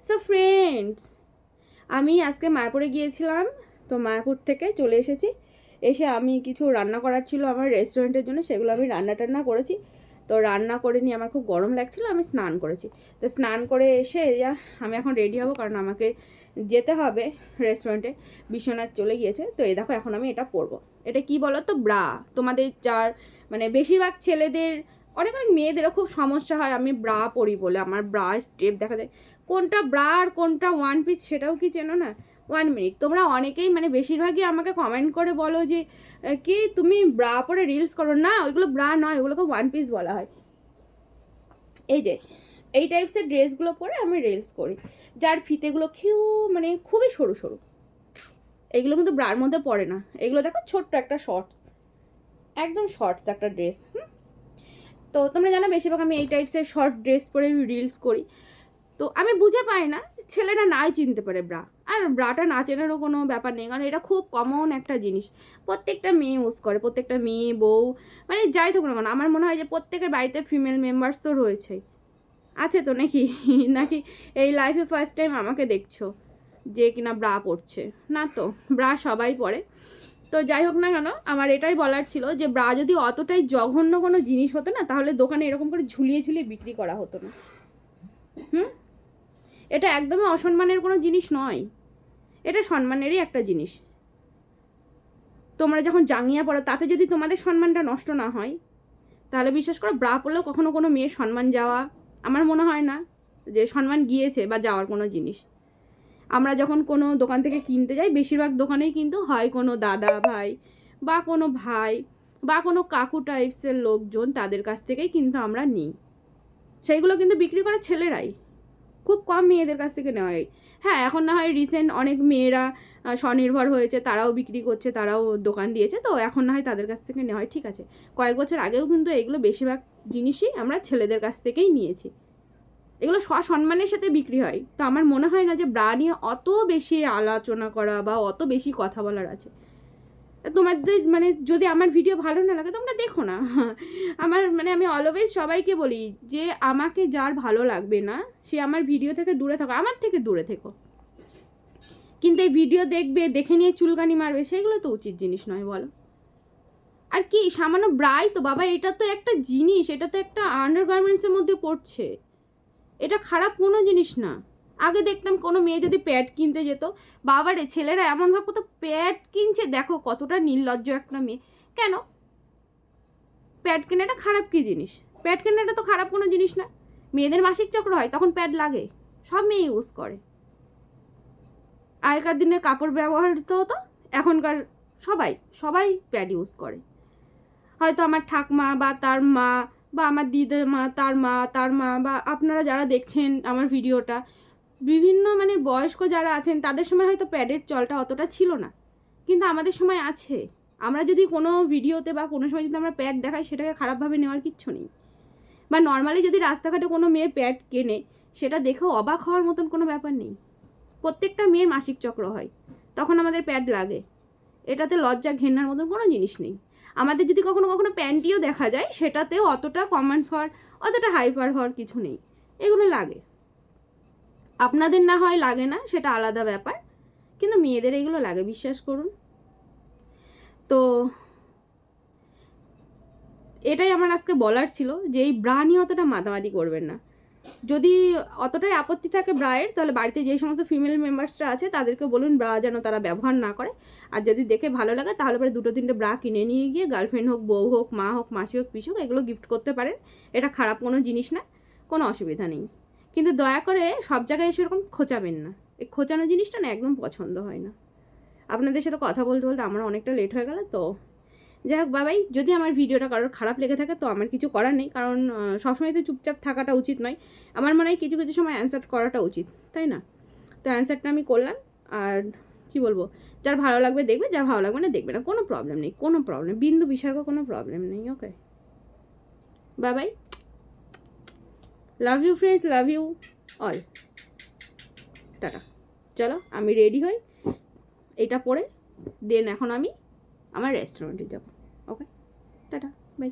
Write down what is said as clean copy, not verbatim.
So friends, আমি আজকে মায়াপুরে গিয়েছিলাম। তো মায়াপুর থেকে চলে এসেছি। এসে আমি কিছু রান্না করার ছিল আমার রেস্টুরেন্টের জন্য, সেগুলো আমি রান্না করেছি। তো রান্না করে নিয়ে আমার খুব গরম লাগছিলো, আমি স্নান করেছি। তো স্নান করে এসে আমি এখন রেডি হব, কারণ আমাকে যেতে হবে রেস্টুরেন্টে। বিশ্বনাথ চলে গিয়েছে। তো এই দেখো, এখন আমি এটা পরবো। এটা কি বলো তো, ব্রা। তোমাদের যার মানে বেশিরভাগ ছেলেদের, অনেক অনেক মেয়েদেরও খুব সমস্যা হয় আমি ব্রা পরি বলে। আমার ব্রা স্টেপ দেখা যায়, কোনটা ব্রা আর কোনটা ওয়ান পিস সেটাও কি চেনো না। 1 মিনিট, তোমরা অনেকেই মানে বেশিরভাগই আমাকে কমেন্ট করে বলো যে কি তুমি ব্রা পরে রিলস করো না, ওইগুলো ব্রা নয়, ওগুলোকে ওয়ান পিস বলা হয়। এই যে এই টাইপসের ড্রেসগুলো পরে আমি রিলস করি, যার ফিতেগুলো মানে খুবই সরু সরু। এগুলো কিন্তু ব্রার মধ্যে পড়ে না। এগুলো দেখো ছোট্ট একটা শর্টস, একদম শর্টস একটা ড্রেস। তো তোমরা জানো বেশিরভাগ আমি এই টাইপসের শর্ট ড্রেস পরে রিলস করি। তো আমি বুঝে পাই না ছেলেরা নাই চিনতে পারে ব্রা, আর ব্রাটা না চেনারও কোনো ব্যাপার নেই, কারণ এটা খুব কমন একটা জিনিস। প্রত্যেকটা মেয়ে ইউজ করে, প্রত্যেকটা মেয়ে বউ মানে যাই থাকুক না কেন। আমার মনে হয় যে প্রত্যেকের বাড়িতে ফিমেল মেম্বার্স তো রয়েছেই, আছে তো নাকি নাকি এই লাইফে ফার্স্ট টাইম আমাকে দেখছো যে কিনা ব্রা পরছে? না তো, ব্রা সবাই পরে। তো যাই হোক না কেন, আমার এটাই বলার ছিল যে ব্রা যদি অতটাই জঘন্য কোনো জিনিস হতো না, তাহলে দোকানে এরকম করে ঝুলিয়ে ঝুলিয়ে বিক্রি করা হতো না। এটা একদমই অসম্মানের কোনো জিনিস নয়, এটা সম্মানেরই একটা জিনিস। তোমরা যখন জাঙ্গিয়া পড়ো, তাতে যদি তোমাদের সম্মানটা নষ্ট না হয়, তাহলে বিশ্বাস করো ব্রা পরলেও কখনো কোনো মেয়ের সম্মান যাওয়া আমার মনে হয় না যে সম্মান গিয়েছে বা যাওয়ার কোনো জিনিস। আমরা যখন কোনো দোকান থেকে কিনতে যাই, বেশিরভাগ দোকানেই কিন্তু হয় কোনো দাদা ভাই বা কোনো ভাই বা কোনো কাকু টাইপসের লোকজন, তাদের কাছ থেকেই কিন্তু আমরা নিই। সেইগুলো কিন্তু বিক্রি করে ছেলেরাই, খুব কম মেয়েদের কাছ থেকে নেওয়া হয়। হ্যাঁ, এখন না হয় রিসেন্ট অনেক মেয়েরা স্বনির্ভর হয়েছে, তারাও বিক্রি করছে, তারাও দোকান দিয়েছে, তো এখন না হয় তাদের কাছ থেকে নেওয়া হয়, ঠিক আছে। কয়েক বছর আগেও কিন্তু এগুলো বেশিরভাগ জিনিসই আমরা ছেলেদের কাছ থেকেই নিয়েছি। এগুলো সসম্মানের সাথে বিক্রি হয়। তো আমার মনে হয় না যে ব্রা নিয়ে অত বেশি আলোচনা করা বা অত বেশি কথা বলার আছে। তোমাদের মানে যদি আমার ভিডিও ভালো না লাগে তোমরা দেখো না। আমার মানে আমি অলওয়েজ সবাইকে বলি যে আমাকে যার ভালো লাগবে না সে আমার ভিডিও থেকে দূরে থাকো, আমার থেকে দূরে থেকো। কিন্তু এই ভিডিও দেখবে, দেখে নিয়ে চুলকানি মারবে, সেগুলো তো উচিত জিনিস নয়, বলো। আর কি সামান্য ব্রাই তো বাবা, এটা তো একটা জিনিস, এটা তো একটা আন্ডারগার্মেন্টসের মধ্যে পড়ছে, এটা খারাপ কোনো জিনিস না। আগে দেখতাম কোনো মেয়ে যদি প্যাড কিনতে যেত, বাবারে ছেলেরা এমন ভাবতো প্যাড কিনছে, দেখো কতটা নির্লজ্জ একটা মেয়ে। কেন? প্যাড কেনাটা খারাপ কি জিনিস? প্যাড কেনাটা তো খারাপ কোনো জিনিস না। মেয়েদের মাসিক চক্র হয় তখন প্যাড লাগে, সব মেয়ে ইউজ করে। আগেকার দিনে কাপড় ব্যবহৃত হতো, এখনকার সবাই সবাই প্যাড ইউজ করে। হয়তো আমার ঠাকমা বা তার মা বা আমার দিদিমা তার মা বা আপনারা যারা দেখছেন আমার ভিডিওটা, বিভিন্ন মানে বয়স্ক যারা আছেন তাদের সময় হয়তো প্যাডের চলটা অতটা ছিল না, কিন্তু আমাদের সময় আছে। আমরা যদি কোনো ভিডিওতে বা কোনো সময় যদি আমরা প্যাড দেখাই, সেটাকে খারাপভাবে নেওয়ার কিচ্ছু নেই। বা নর্মালি যদি রাস্তাঘাটে কোনো মেয়ে প্যাড কেনে, সেটা দেখেও অবাক হওয়ার মতন কোনো ব্যাপার নেই। প্রত্যেকটা মেয়ের মাসিক চক্র হয়, তখন আমাদের প্যাড লাগে, এটাতে লজ্জা ঘেন্নার মতন কোনো জিনিস নেই। আমাদের যদি কখনো কখনো প্যান্টিও দেখা যায়, সেটাতেও অতটা কমেন্টস হওয়ার, অতটা হাইপার হওয়ার কিছু নেই। এগুলো লাগে, আপনাদের না হয় লাগে না, সেটা আলাদা ব্যাপার, কিন্তু মেয়েদের এগুলো লাগে, বিশ্বাস করুন। তো এটাই আমার আজকে বলার ছিল যে এই ব্রা নিয়ে অতটা মাতামাতি করবেন না। যদি অতটাই আপত্তি থাকে ব্রায়ের, তাহলে বাড়িতে যে সমস্ত ফিমেল মেম্বার্সরা আছে তাদেরকে বলুন ব্রা যেন তারা ব্যবহার না করে। আর যদি দেখে ভালো লাগে তাহলে পরে 2-3টে ব্রা কিনে নিয়ে গিয়ে গার্লফ্রেন্ড হোক, বউ হোক, মা হোক, মাসি হোক, পিসি হোক, এগুলো গিফট করতে পারেন। এটা খারাপ কোনো জিনিস না, কোনো অসুবিধা নেই। কিন্তু দয়া করে সব জায়গায় এসে এরকম খোঁচাবেন না। এই খোঁচানো জিনিসটা না একদম পছন্দ হয় না। আপনাদের সাথে কথা বলতে বলতে আমার অনেকটা লেট হয়ে গেল। তো যাই হোক বাবাই, যদি আমার ভিডিওটা কারোর খারাপ লেগে থাকে তো আমার কিছু করার নেই, কারণ সবসময় তো চুপচাপ থাকাটা উচিত নয়। আমার মনে হয় কিছু কিছু সময় অ্যান্সার করাটা উচিত, তাই না? তো অ্যান্সারটা আমি করলাম। আর কি বলবো, যার ভালো লাগবে দেখবে, যার ভালো লাগবে না দেখবে না, কোনো প্রবলেম নেই, কোনো প্রবলেম, বিন্দু বিসর্গ কোনো প্রবলেম নেই। Okay, Babai, love you friends, love you all, tata. চলো আমি রেডি হই, এটা পরে দেন এখন আমি আমার রেস্টুরেন্টে যাবো। ওকে, টাটা, বাই।